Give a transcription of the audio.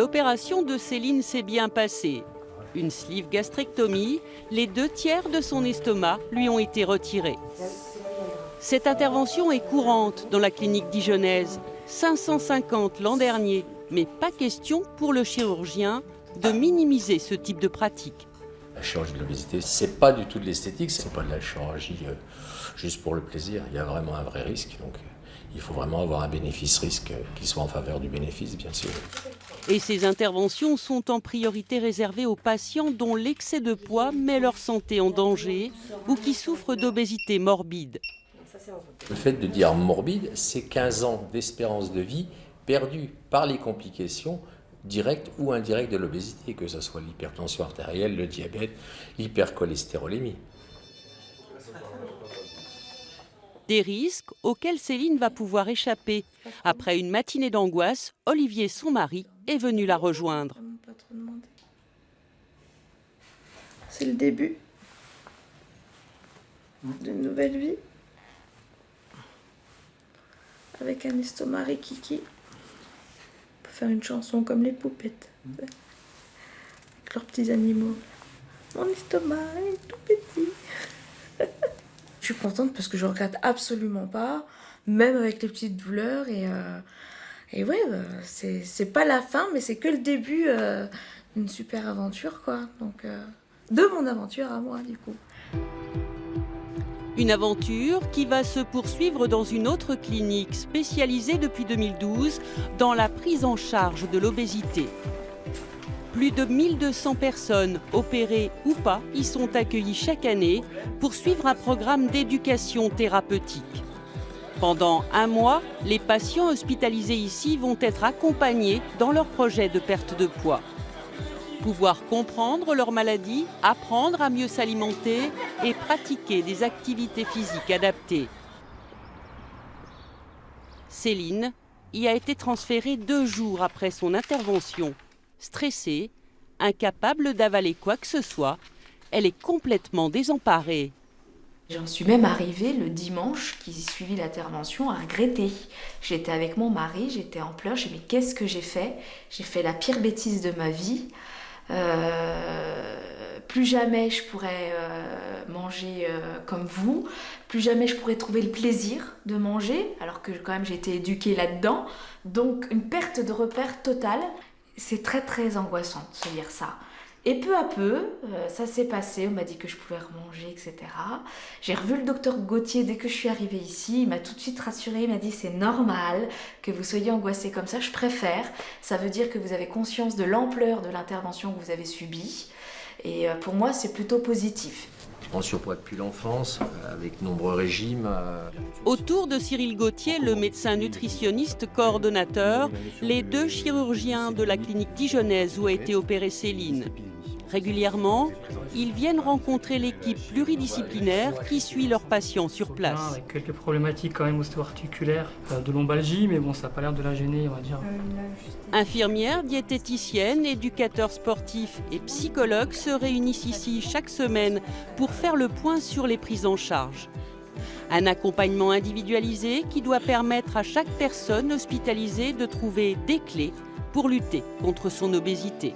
L'opération de Céline s'est bien passée. Une sleeve gastrectomie, les 2/3 de son estomac lui ont été retirés. Cette intervention est courante dans la clinique dijonnaise, 550 l'an dernier, mais pas question pour le chirurgien de minimiser ce type de pratique. La chirurgie de l'obésité, c'est pas du tout de l'esthétique, c'est pas de la chirurgie juste pour le plaisir. Il y a vraiment un vrai risque, donc il faut vraiment avoir un bénéfice-risque qui soit en faveur du bénéfice, bien sûr. Et ces interventions sont en priorité réservées aux patients dont l'excès de poids met leur santé en danger ou qui souffrent d'obésité morbide. Le fait de dire morbide, c'est 15 ans d'espérance de vie perdue par les complications directes ou indirectes de l'obésité, que ce soit l'hypertension artérielle, le diabète, l'hypercholestérolémie. Des risques auxquels Céline va pouvoir échapper. Après une matinée d'angoisse, Olivier, son mari, est venu la rejoindre. C'est le début d'une nouvelle vie. Avec un estomac rikiki. On peut faire une chanson comme les poupettes. Avec leurs petits animaux. Mon estomac est tout petit. Je suis contente parce que je regrette absolument pas, même avec les petites douleurs. Et ouais, c'est pas la fin, mais c'est que le début d'une super aventure, quoi. Donc, de mon aventure à moi, du coup. Une aventure qui va se poursuivre dans une autre clinique spécialisée depuis 2012 dans la prise en charge de l'obésité. Plus de 1200 personnes, opérées ou pas, y sont accueillies chaque année pour suivre un programme d'éducation thérapeutique. Pendant un mois, les patients hospitalisés ici vont être accompagnés dans leur projet de perte de poids. Pouvoir comprendre leur maladie, apprendre à mieux s'alimenter et pratiquer des activités physiques adaptées. Céline y a été transférée 2 jours après son intervention. Stressée, incapable d'avaler quoi que ce soit, elle est complètement désemparée. J'en suis même arrivée le dimanche qui suivit l'intervention à regretter. J'étais avec mon mari, j'étais en pleurs, j'ai dit mais qu'est-ce que j'ai fait? J'ai fait la pire bêtise de ma vie. Plus jamais je pourrais manger comme vous, plus jamais je pourrais trouver le plaisir de manger, alors que quand même j'ai été éduquée là-dedans. Donc une perte de repère totale. C'est très très angoissant de se dire ça. Et peu à peu, ça s'est passé, on m'a dit que je pouvais remanger, etc. J'ai revu le docteur Gauthier dès que je suis arrivée ici, il m'a tout de suite rassurée, il m'a dit c'est normal que vous soyez angoissée comme ça, je préfère. Ça veut dire que vous avez conscience de l'ampleur de l'intervention que vous avez subie. Et pour moi, c'est plutôt positif. En surpoids depuis l'enfance, avec nombreux régimes. Autour de Cyril Gauthier, le médecin nutritionniste coordonnateur, les 2 chirurgiens de la clinique dijonnaise où a été opérée Céline. Régulièrement, ils viennent rencontrer l'équipe pluridisciplinaire qui suit leurs patients sur place. Avec quelques problématiques quand même ostéo-articulaires, de lombalgie, mais bon, ça n'a pas l'air de la gêner, on va dire. Infirmières, diététiciennes, éducateurs sportifs et psychologues se réunissent ici chaque semaine pour faire le point sur les prises en charge. Un accompagnement individualisé qui doit permettre à chaque personne hospitalisée de trouver des clés pour lutter contre son obésité.